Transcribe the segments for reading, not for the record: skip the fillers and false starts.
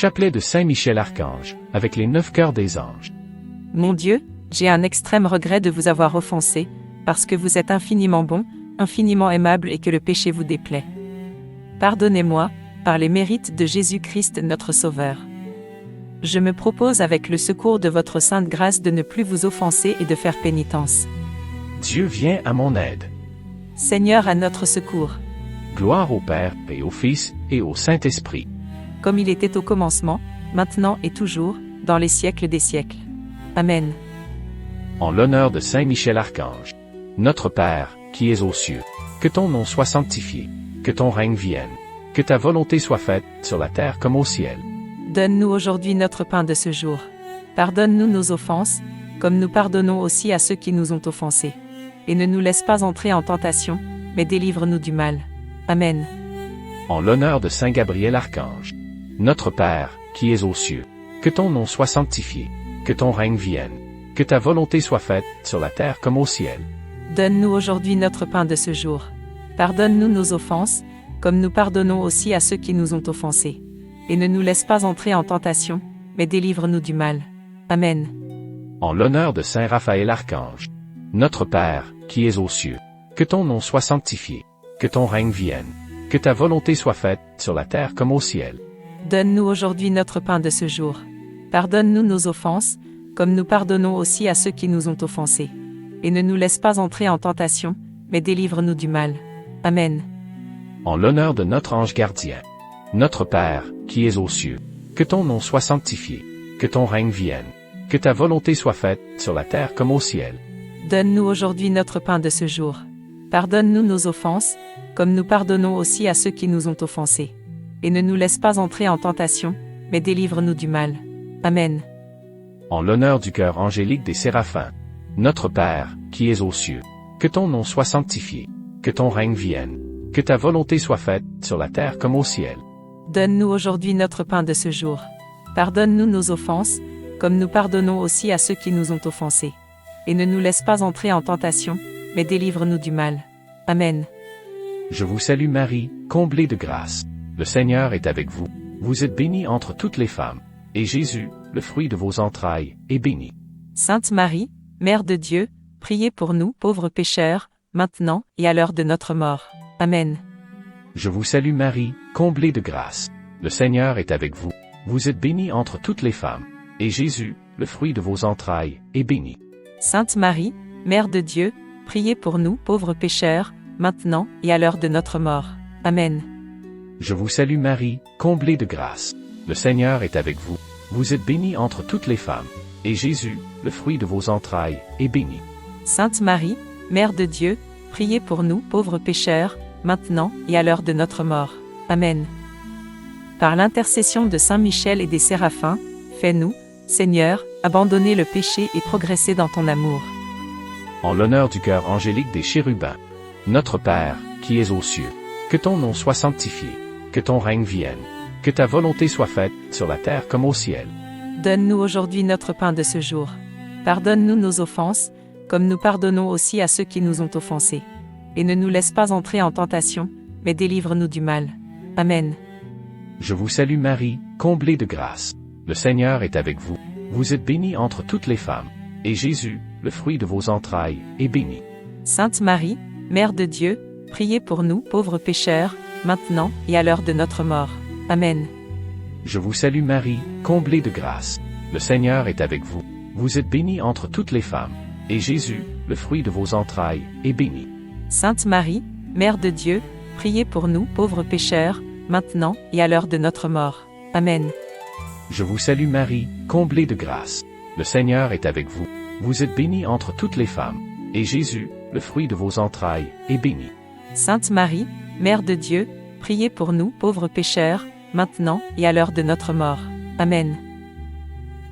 Chapelet de Saint Michel Archange, avec les 9 cœurs des anges. Mon Dieu, j'ai un extrême regret de vous avoir offensé, parce que vous êtes infiniment bon, infiniment aimable et que le péché vous déplaît. Pardonnez-moi, par les mérites de Jésus-Christ notre Sauveur. Je me propose avec le secours de votre sainte grâce de ne plus vous offenser et de faire pénitence. Dieu vient à mon aide. Seigneur à notre secours. Gloire au Père, et au Fils, et au Saint-Esprit. Comme il était au commencement, maintenant et toujours, dans les siècles des siècles. Amen. En l'honneur de Saint Michel Archange. Notre Père, qui es aux cieux, que ton nom soit sanctifié, que ton règne vienne, que ta volonté soit faite, sur la terre comme au ciel. Donne-nous aujourd'hui notre pain de ce jour. Pardonne-nous nos offenses, comme nous pardonnons aussi à ceux qui nous ont offensés. Et ne nous laisse pas entrer en tentation, mais délivre-nous du mal. Amen. En l'honneur de Saint Gabriel Archange. Notre Père, qui es aux cieux, que ton nom soit sanctifié, que ton règne vienne, que ta volonté soit faite, sur la terre comme au ciel. Donne-nous aujourd'hui notre pain de ce jour. Pardonne-nous nos offenses, comme nous pardonnons aussi à ceux qui nous ont offensés. Et ne nous laisse pas entrer en tentation, mais délivre-nous du mal. Amen. En l'honneur de Saint Raphaël Archange. Notre Père, qui es aux cieux, que ton nom soit sanctifié, que ton règne vienne, que ta volonté soit faite, sur la terre comme au ciel. Donne-nous aujourd'hui notre pain de ce jour. Pardonne-nous nos offenses, comme nous pardonnons aussi à ceux qui nous ont offensés. Et ne nous laisse pas entrer en tentation, mais délivre-nous du mal. Amen. En l'honneur de notre ange gardien. Notre Père, qui es aux cieux, que ton nom soit sanctifié, que ton règne vienne, que ta volonté soit faite, sur la terre comme au ciel. Donne-nous aujourd'hui notre pain de ce jour. Pardonne-nous nos offenses, comme nous pardonnons aussi à ceux qui nous ont offensés. Et ne nous laisse pas entrer en tentation, mais délivre-nous du mal. Amen. En l'honneur du cœur angélique des séraphins. Notre Père, qui es aux cieux, que ton nom soit sanctifié, que ton règne vienne, que ta volonté soit faite, sur la terre comme au ciel. Donne-nous aujourd'hui notre pain de ce jour. Pardonne-nous nos offenses, comme nous pardonnons aussi à ceux qui nous ont offensés. Et ne nous laisse pas entrer en tentation, mais délivre-nous du mal. Amen. Je vous salue Marie, comblée de grâce. Le Seigneur est avec vous. Vous êtes bénie entre toutes les femmes. Et Jésus, le fruit de vos entrailles, est béni. Sainte Marie, Mère de Dieu, priez pour nous, pauvres pécheurs, maintenant et à l'heure de notre mort. Amen. Je vous salue Marie, comblée de grâce. Le Seigneur est avec vous. Vous êtes bénie entre toutes les femmes. Et Jésus, le fruit de vos entrailles, est béni. Sainte Marie, Mère de Dieu, priez pour nous, pauvres pécheurs, maintenant et à l'heure de notre mort. Amen. Je vous salue Marie, comblée de grâce. Le Seigneur est avec vous. Vous êtes bénie entre toutes les femmes. Et Jésus, le fruit de vos entrailles, est béni. Sainte Marie, Mère de Dieu, priez pour nous, pauvres pécheurs, maintenant et à l'heure de notre mort. Amen. Par l'intercession de Saint Michel et des séraphins, fais-nous, Seigneur, abandonner le péché et progresser dans ton amour. En l'honneur du cœur angélique des chérubins. Notre Père, qui es aux cieux, que ton nom soit sanctifié, que ton règne vienne, que ta volonté soit faite, sur la terre comme au ciel. Donne-nous aujourd'hui notre pain de ce jour. Pardonne-nous nos offenses, comme nous pardonnons aussi à ceux qui nous ont offensés. Et ne nous laisse pas entrer en tentation, mais délivre-nous du mal. Amen. Je vous salue Marie, comblée de grâce. Le Seigneur est avec vous. Vous êtes bénie entre toutes les femmes. Et Jésus, le fruit de vos entrailles, est béni. Sainte Marie, Mère de Dieu, priez pour nous, pauvres pécheurs, maintenant et à l'heure de notre mort. Amen. Je vous salue Marie, comblée de grâce. Le Seigneur est avec vous. Vous êtes bénie entre toutes les femmes. Et Jésus, le fruit de vos entrailles, est béni. Sainte Marie, Mère de Dieu, priez pour nous, pauvres pécheurs, maintenant et à l'heure de notre mort. Amen. Je vous salue Marie, comblée de grâce. Le Seigneur est avec vous. Vous êtes bénie entre toutes les femmes. Et Jésus, le fruit de vos entrailles, est béni. Sainte Marie, Mère de Dieu, priez pour nous, pauvres pécheurs, maintenant et à l'heure de notre mort. Amen.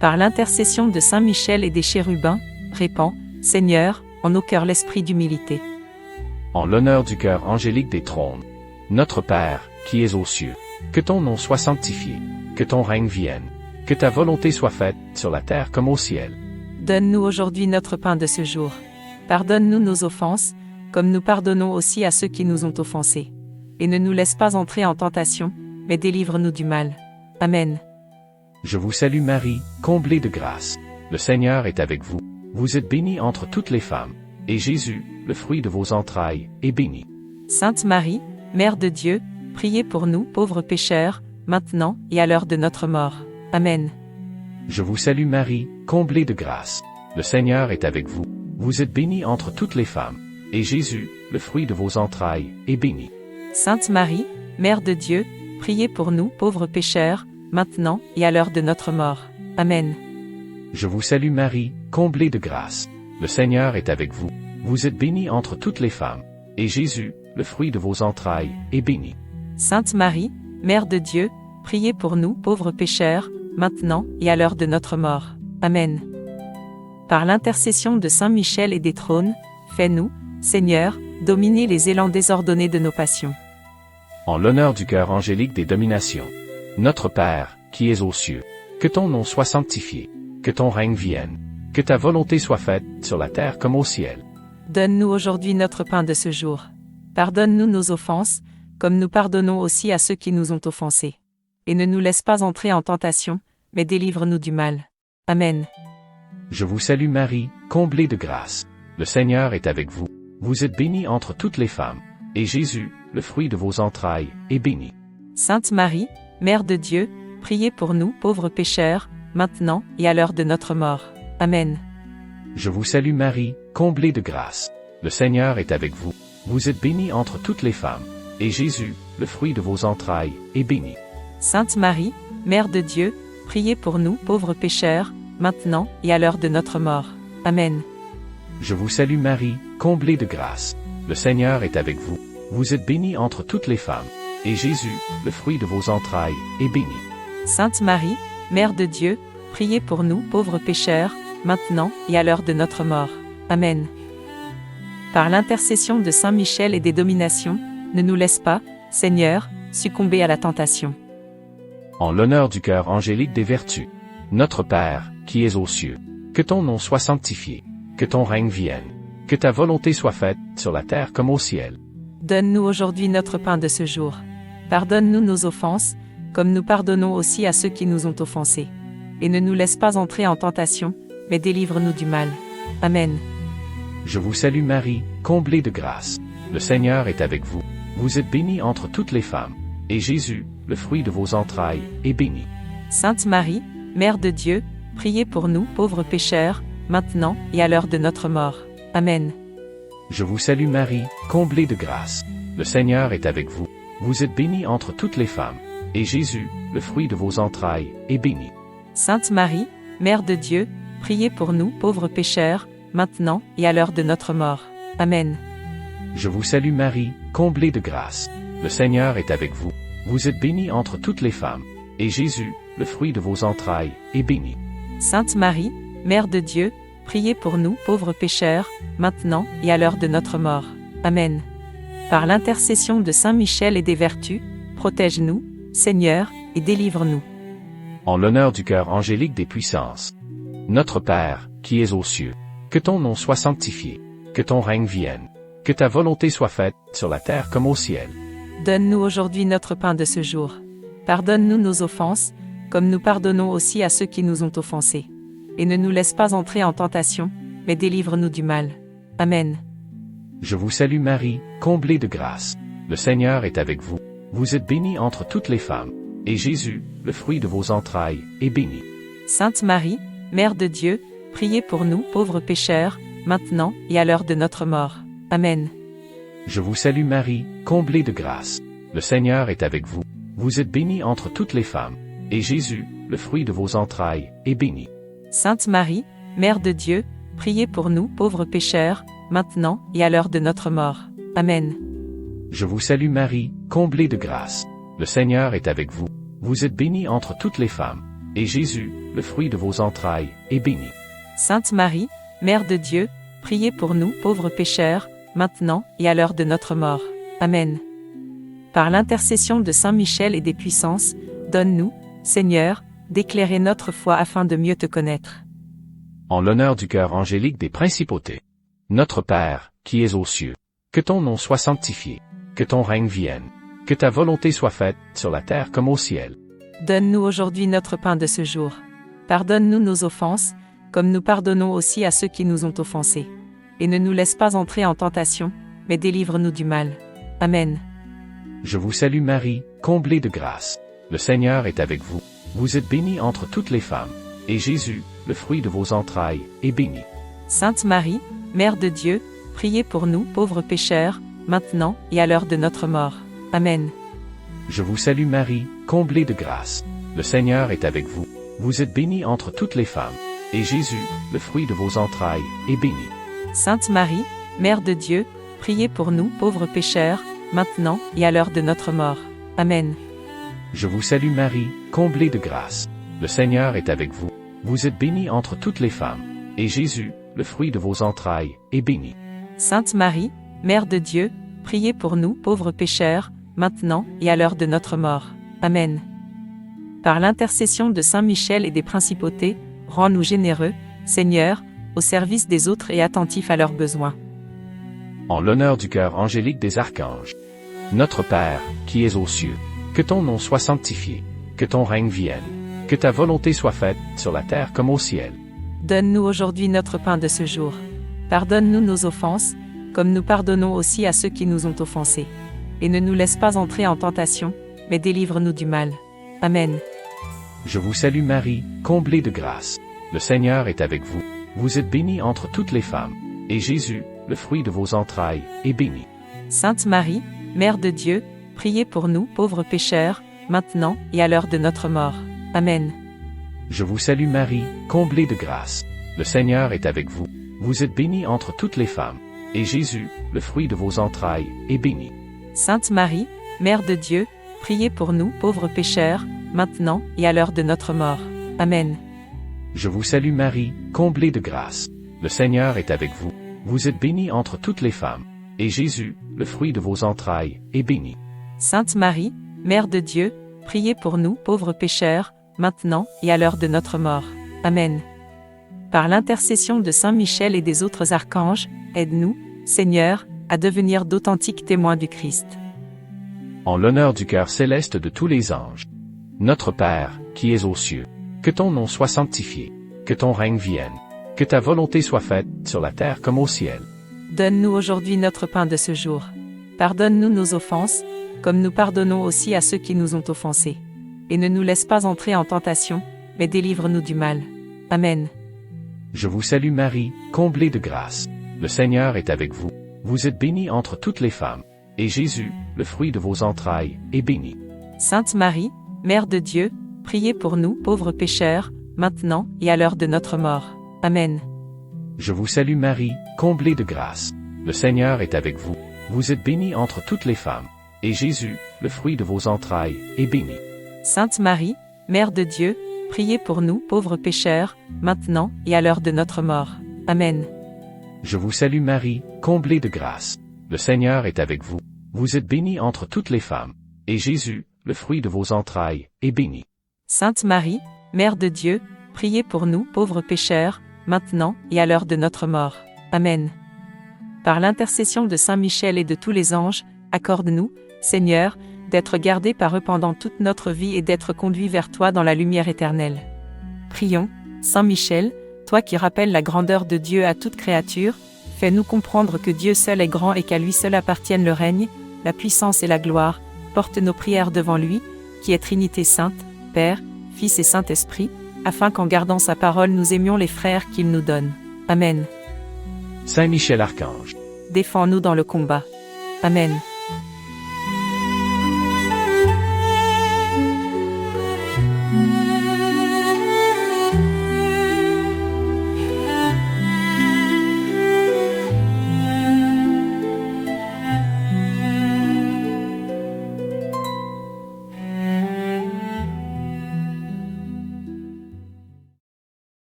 Par l'intercession de Saint Michel et des chérubins, répands, Seigneur, en nos cœurs l'esprit d'humilité. En l'honneur du cœur angélique des trônes. Notre Père, qui es aux cieux, que ton nom soit sanctifié, que ton règne vienne, que ta volonté soit faite, sur la terre comme au ciel. Donne-nous aujourd'hui notre pain de ce jour. Pardonne-nous nos offenses, comme nous pardonnons aussi à ceux qui nous ont offensés. Et ne nous laisse pas entrer en tentation, mais délivre-nous du mal. Amen. Je vous salue Marie, comblée de grâce. Le Seigneur est avec vous. Vous êtes bénie entre toutes les femmes. Et Jésus, le fruit de vos entrailles, est béni. Sainte Marie, Mère de Dieu, priez pour nous, pauvres pécheurs, maintenant et à l'heure de notre mort. Amen. Je vous salue Marie, comblée de grâce. Le Seigneur est avec vous. Vous êtes bénie entre toutes les femmes. Et Jésus, le fruit de vos entrailles, est béni. Sainte Marie, Mère de Dieu, priez pour nous, pauvres pécheurs, maintenant et à l'heure de notre mort. Amen. Je vous salue Marie, comblée de grâce. Le Seigneur est avec vous. Vous êtes bénie entre toutes les femmes. Et Jésus, le fruit de vos entrailles, est béni. Sainte Marie, Mère de Dieu, priez pour nous, pauvres pécheurs, maintenant et à l'heure de notre mort. Amen. Par l'intercession de Saint Michel et des trônes, fais-nous, Seigneur, dominer les élans désordonnés de nos passions. En l'honneur du cœur angélique des dominations. Notre Père, qui es aux cieux, que ton nom soit sanctifié, que ton règne vienne, que ta volonté soit faite, sur la terre comme au ciel. Donne-nous aujourd'hui notre pain de ce jour. Pardonne-nous nos offenses, comme nous pardonnons aussi à ceux qui nous ont offensés. Et ne nous laisse pas entrer en tentation, mais délivre-nous du mal. Amen. Je vous salue Marie, comblée de grâce. Le Seigneur est avec vous. Vous êtes bénie entre toutes les femmes. Et Jésus, le fruit de vos entrailles, est béni. Sainte Marie, Mère de Dieu, priez pour nous, pauvres pécheurs, maintenant et à l'heure de notre mort. Amen. Je vous salue Marie, comblée de grâce. Le Seigneur est avec vous. Vous êtes bénie entre toutes les femmes. Et Jésus, le fruit de vos entrailles, est béni. Sainte Marie, Mère de Dieu, priez pour nous, pauvres pécheurs, maintenant et à l'heure de notre mort. Amen. Je vous salue Marie, comblée de grâce. Le Seigneur est avec vous. Vous êtes bénie entre toutes les femmes. Et Jésus, le fruit de vos entrailles, est béni. Sainte Marie, Mère de Dieu, priez pour nous, pauvres pécheurs, maintenant et à l'heure de notre mort. Amen. Par l'intercession de Saint Michel et des dominations, ne nous laisse pas, Seigneur, succomber à la tentation. En l'honneur du cœur angélique des vertus. Notre Père, qui es aux cieux, que ton nom soit sanctifié, que ton règne vienne, que ta volonté soit faite, sur la terre comme au ciel. Donne-nous aujourd'hui notre pain de ce jour. Pardonne-nous nos offenses, comme nous pardonnons aussi à ceux qui nous ont offensés. Et ne nous laisse pas entrer en tentation, mais délivre-nous du mal. Amen. Je vous salue Marie, comblée de grâce. Le Seigneur est avec vous. Vous êtes bénie entre toutes les femmes. Et Jésus, le fruit de vos entrailles, est béni. Sainte Marie, Mère de Dieu, priez pour nous, pauvres pécheurs, maintenant et à l'heure de notre mort. Amen. Je vous salue Marie, comblée de grâce. Le Seigneur est avec vous. Vous êtes bénie entre toutes les femmes. Et Jésus, le fruit de vos entrailles, est béni. Sainte Marie, Mère de Dieu, priez pour nous, pauvres pécheurs, maintenant et à l'heure de notre mort. Amen. Je vous salue Marie, comblée de grâce. Le Seigneur est avec vous. Vous êtes bénie entre toutes les femmes. Et Jésus, le fruit de vos entrailles, est béni. Sainte Marie, Mère de Dieu, priez pour nous, pauvres pécheurs, maintenant et à l'heure de notre mort. Amen. Par l'intercession de Saint Michel et des vertus, protège-nous, Seigneur, et délivre-nous. En l'honneur du cœur angélique des puissances. Notre Père, qui es aux cieux, que ton nom soit sanctifié, que ton règne vienne, que ta volonté soit faite, sur la terre comme au ciel. Donne-nous aujourd'hui notre pain de ce jour. Pardonne-nous nos offenses, comme nous pardonnons aussi à ceux qui nous ont offensés. Et ne nous laisse pas entrer en tentation, mais délivre-nous du mal. Amen. Je vous salue Marie, comblée de grâce. Le Seigneur est avec vous. Vous êtes bénie entre toutes les femmes. Et Jésus, le fruit de vos entrailles, est béni. Sainte Marie, Mère de Dieu, priez pour nous, pauvres pécheurs, maintenant et à l'heure de notre mort. Amen. Je vous salue Marie, comblée de grâce. Le Seigneur est avec vous. Vous êtes bénie entre toutes les femmes. Et Jésus, le fruit de vos entrailles, est béni. Sainte Marie, Mère de Dieu, priez pour nous, pauvres pécheurs, maintenant et à l'heure de notre mort. Amen. Je vous salue Marie, comblée de grâce. Le Seigneur est avec vous. Vous êtes bénie entre toutes les femmes. Et Jésus, le fruit de vos entrailles, est béni. Sainte Marie, Mère de Dieu, priez pour nous, pauvres pécheurs, maintenant et à l'heure de notre mort. Amen. Par l'intercession de Saint Michel et des puissances, donne-nous, Seigneur, d'éclairer notre foi afin de mieux te connaître. En l'honneur du cœur angélique des principautés. Notre Père, qui es aux cieux, que ton nom soit sanctifié, que ton règne vienne, que ta volonté soit faite, sur la terre comme au ciel. Donne-nous aujourd'hui notre pain de ce jour. Pardonne-nous nos offenses, comme nous pardonnons aussi à ceux qui nous ont offensés. Et ne nous laisse pas entrer en tentation, mais délivre-nous du mal. Amen. Je vous salue Marie, comblée de grâce. Le Seigneur est avec vous. Vous êtes bénie entre toutes les femmes. Et Jésus, le fruit de vos entrailles, est béni. Sainte Marie, Mère de Dieu, priez pour nous pauvres pécheurs, maintenant et à l'heure de notre mort. Amen. Je vous salue Marie, comblée de grâce. Le Seigneur est avec vous. Vous êtes bénie entre toutes les femmes. Et Jésus, le fruit de vos entrailles, est béni. Sainte Marie, Mère de Dieu, priez pour nous pauvres pécheurs, maintenant et à l'heure de notre mort. Amen. Je vous salue Marie, comblée de grâce. Le Seigneur est avec vous. Vous êtes bénie entre toutes les femmes. Et Jésus, le fruit de vos entrailles, est béni. Sainte Marie, Mère de Dieu, priez pour nous pauvres pécheurs, maintenant et à l'heure de notre mort. Amen. Par l'intercession de Saint Michel et des principautés, rends-nous généreux, Seigneur, au service des autres et attentifs à leurs besoins. En l'honneur du cœur angélique des archanges. Notre Père, qui es aux cieux, que ton nom soit sanctifié, que ton règne vienne, que ta volonté soit faite, sur la terre comme au ciel. Donne-nous aujourd'hui notre pain de ce jour. Pardonne-nous nos offenses, comme nous pardonnons aussi à ceux qui nous ont offensés. Et ne nous laisse pas entrer en tentation, mais délivre-nous du mal. Amen. Je vous salue Marie, comblée de grâce. Le Seigneur est avec vous. Vous êtes bénie entre toutes les femmes. Et Jésus, le fruit de vos entrailles, est béni. Sainte Marie, Mère de Dieu, priez pour nous pauvres pécheurs, maintenant et à l'heure de notre mort. Amen. Je vous salue Marie, comblée de grâce. Le Seigneur est avec vous. Vous êtes bénie entre toutes les femmes. Et Jésus, le fruit de vos entrailles, est béni. Sainte Marie, Mère de Dieu, priez pour nous pauvres pécheurs, maintenant et à l'heure de notre mort. Amen. Je vous salue Marie, comblée de grâce. Le Seigneur est avec vous. Vous êtes bénie entre toutes les femmes. Et Jésus, le fruit de vos entrailles, est béni. Sainte Marie, Mère de Dieu, priez pour nous pauvres pécheurs, maintenant et à l'heure de notre mort. Amen. Par l'intercession de Saint Michel et des autres archanges, aide-nous, Seigneur, à devenir d'authentiques témoins du Christ. En l'honneur du cœur céleste de tous les anges. Notre Père, qui es aux cieux, que ton nom soit sanctifié, que ton règne vienne, que ta volonté soit faite, sur la terre comme au ciel. Donne-nous aujourd'hui notre pain de ce jour. Pardonne-nous nos offenses, comme nous pardonnons aussi à ceux qui nous ont offensés. Et ne nous laisse pas entrer en tentation, mais délivre-nous du mal. Amen. Je vous salue Marie, comblée de grâce. Le Seigneur est avec vous. Vous êtes bénie entre toutes les femmes. Et Jésus, le fruit de vos entrailles, est béni. Sainte Marie, Mère de Dieu, priez pour nous pauvres pécheurs, maintenant et à l'heure de notre mort. Amen. Je vous salue Marie, comblée de grâce. Le Seigneur est avec vous. Vous êtes bénie entre toutes les femmes. Et Jésus, le fruit de vos entrailles, est béni. Sainte Marie, Mère de Dieu, priez pour nous pauvres pécheurs, maintenant et à l'heure de notre mort. Amen. Je vous salue Marie, comblée de grâce. Le Seigneur est avec vous. Vous êtes bénie entre toutes les femmes. Et Jésus, le fruit de vos entrailles, est béni. Sainte Marie, Mère de Dieu, priez pour nous pauvres pécheurs, maintenant et à l'heure de notre mort. Amen. Par l'intercession de Saint Michel et de tous les anges, accorde-nous, Seigneur, d'être gardés par eux pendant toute notre vie et d'être conduits vers toi dans la lumière éternelle. Prions, Saint Michel, toi qui rappelles la grandeur de Dieu à toute créature, fais-nous comprendre que Dieu seul est grand et qu'à lui seul appartiennent le règne, la puissance et la gloire. Porte nos prières devant lui, qui est Trinité sainte, Père, Fils et Saint-Esprit, afin qu'en gardant sa parole nous aimions les frères qu'il nous donne. Amen. Saint Michel Archange, Défends-nous dans le combat. Amen.